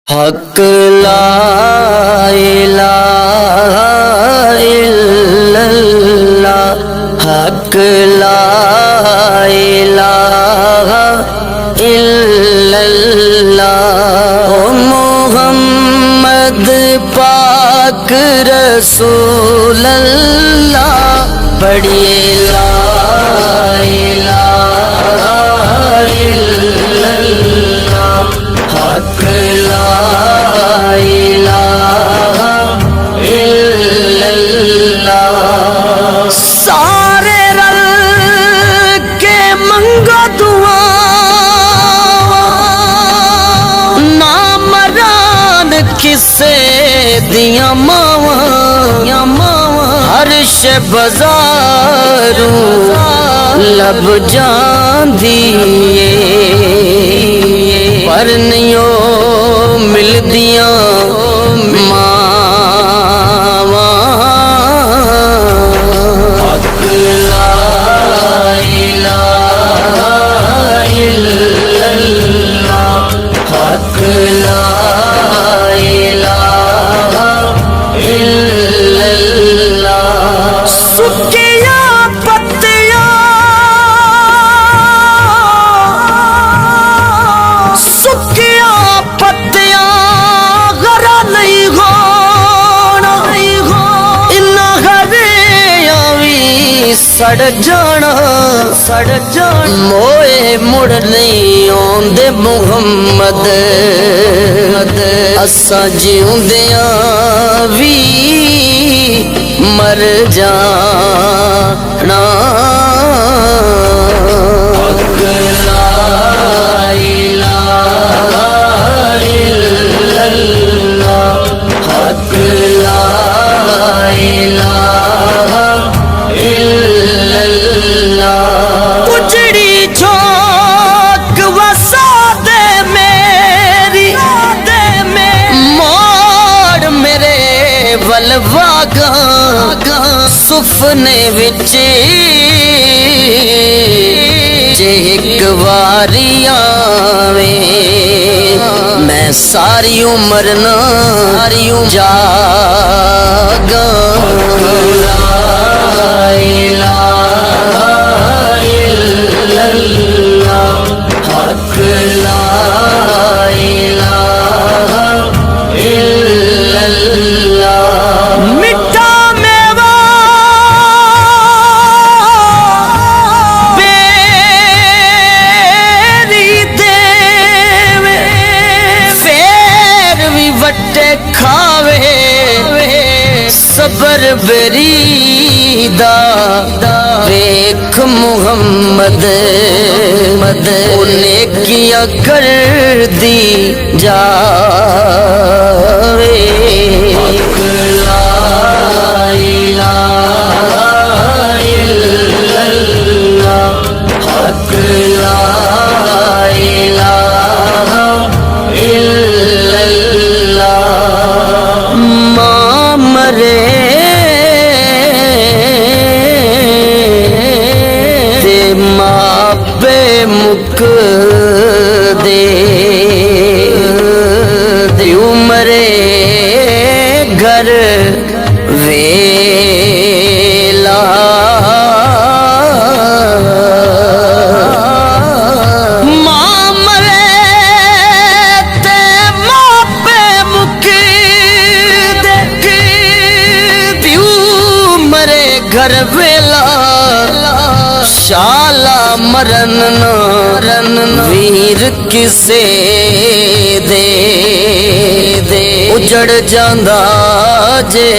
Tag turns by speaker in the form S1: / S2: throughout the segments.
S1: حق لا الہ الا اللہ، حق لا الہ الا اللہ، محمد پاک رسول اللہ، پڑھیے لا الہ الا اللہ، حق لا الہ الا اللہ، سارے رل کے منگو دعا، نامران کسے دیاں ماواں، عرش بازاروں لب جاندیے، پر نیوں ملدیاں ماواں، حق لا الہ الا اللہ، حق لا الہ الا اللہ، سکیاں پتیاں، سکیاں پتیاں غرا نہیں ہونا، انہاں غریاں وی سڑ جانا، موئے مڑ نہیں آندے محمد، اساں جیوندیاں وی مر جانا، حق لا الہ الا اللہ، حق لا الہ الا اللہ، اجڑی چوک وسا دے میری، موڑ میرے ول واگاں، سفنے وچ جے ایک واری آویں، میں ساری عمر نہ جاگاں، لا الہ الا اللہ، حق لا الہ الا اللہ، مٹھا میوہ بیری دیوے، فیر وی وٹے کھاوے، صبر بریدا ویکھ محمد، نیکیاں کر دی جاوے، حق لا الہ الا اللہ، حق لا الہ الا اللہ، ماں مرے تے ماں پہ مک دے، دیو مرے گھر ویلا، ماں مرے تے ماں پہ مک دے، دیو مرے گھر ویلا، شالا مرن ویر کسے دے، اجڑ جاندا جے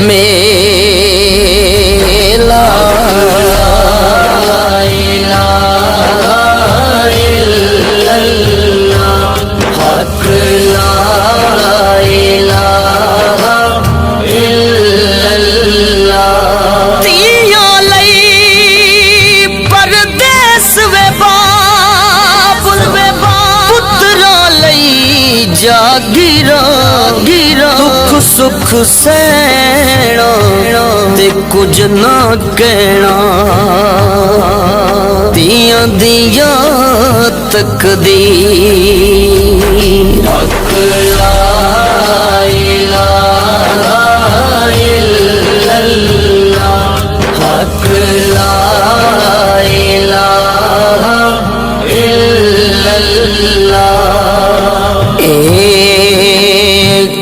S1: میلا، لا الہ الا اللہ، حق لا الہ الا اللہ، تیاں لئی پردیس وے باپ، پتراں لئی جاگیراں، دکھ سکھ سہنا تے کچھ نہ کہنا، دیاں دیاں تقدیر، حق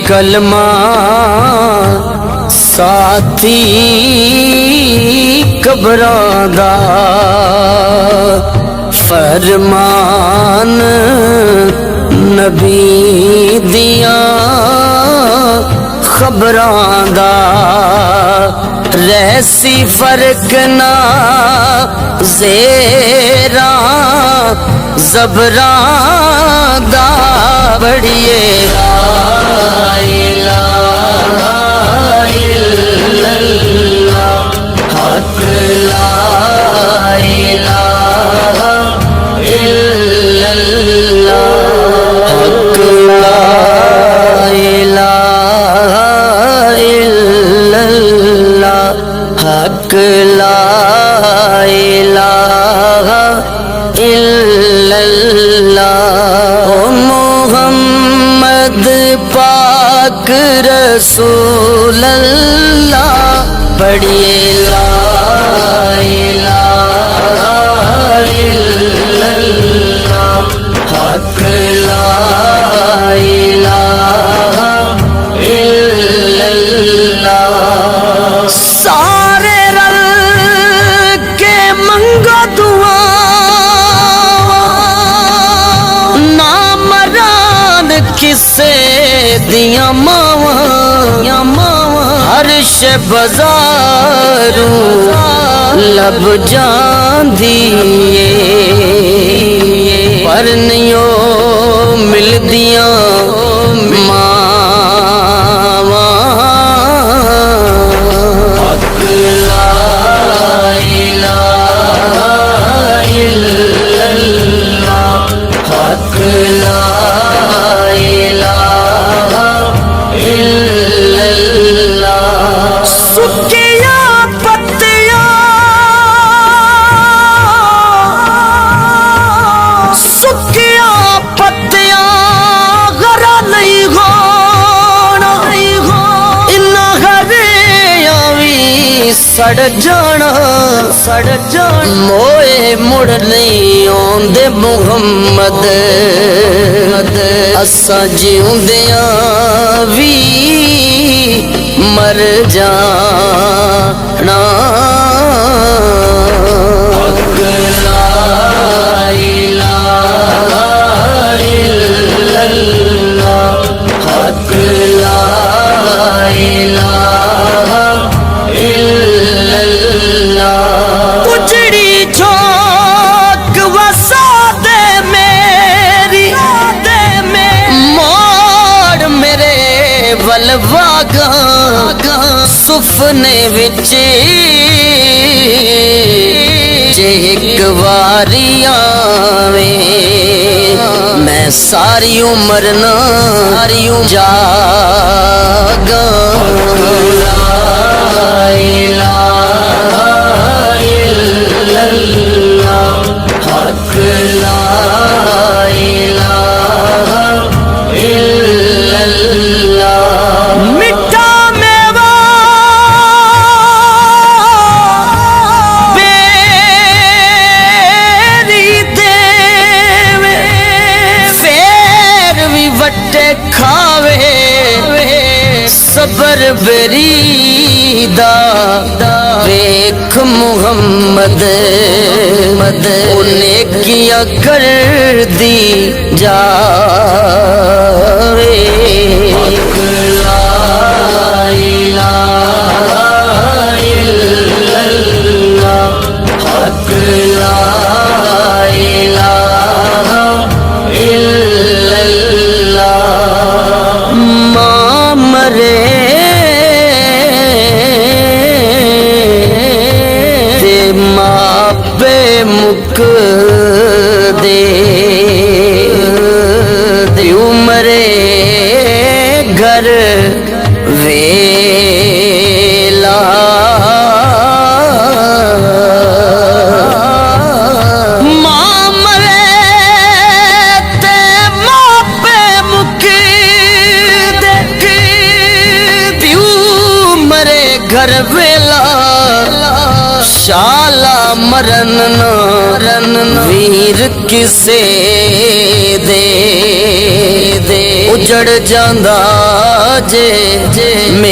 S1: کلمہ ساتھی قبراں دا فرمان نبی دیاں خبراں دا رہسی فرق نہ زیراں زبراں دا بڑیے لا الہ الا اللہ حق لا الہ الا اللہ حق لا الہ الا اللہ حق لا الہ الا اللہ محمد پاک رسول اللہ پڑھیے لا الہ الا اللہ حق لا الہ الا اللہ سارے رل کے منگو دعا نامران کسے دیاں ماواں عرش بازاروں لب جاندیے پر نیوں مل دیاں ماواں حق لا الہ الا اللہ حق لا الہ الا اللہ سکیاں پتیاں غرا نہیں ہونا انہاں ہریاں وی سڑ جانا موئے مڑ نہیں آندے محمد اساں جیوندیاں وی مر جانا حق لا الہ الا اللہ حق لا الہ الا اللہ اجڑی چوک وسا دے میری موڑ میرے ولواگاں سفنے وچ جے ایک واری آویں میں ساری عمر نہ جاگاں لا الہ الا اللہ حق لا الہ الا اللہ مٹھا میوہ بیری دیوے فیر وی وٹے کھاوے صبر بریدا ویکھ محمد انہیں کیا کر دی جاوے حق لا الہ الا اللہ حق لا الہ الا اللہ ماں مرے مک دے عمرے گھر ویلا ماں مرے تے ماپے مک دے عمرے گھر ویلا شالا مرن ویر کسے دے ਉਜੜ ਜਾਂਦਾ ਜੇ ਮੇਲਾ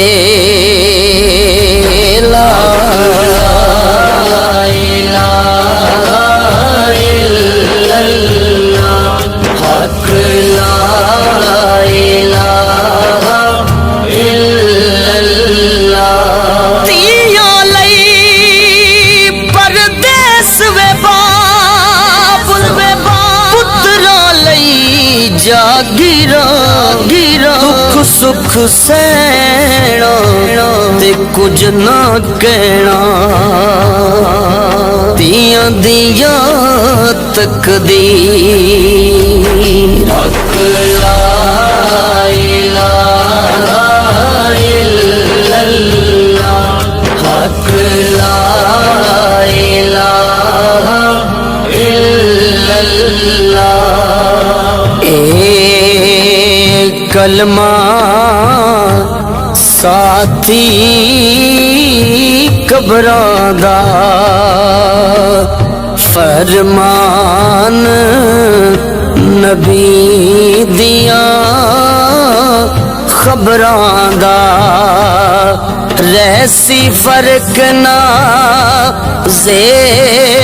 S1: ਗਿਰਾ ਦੁੱਖ ਸੁੱਖ ਸਹਿਣਾ ਤੇ ਕੁਝ ਨਾ ਕਹਿਣਾ ਧੀਆਂ ਦੀਆਂ ਤਕਦੀਰ ਹੱਕ ਲਾ ਇਲਾਹਾ ਇਲੱਲਾਹ ਹੱਕ ਲਾ ਇਲਾਹਾ ਇਲੱਲਾਹ کلمہ ساتھی قبراں دا فرمان نبی دیاں خبراں دا رہسی فرق نہ زیر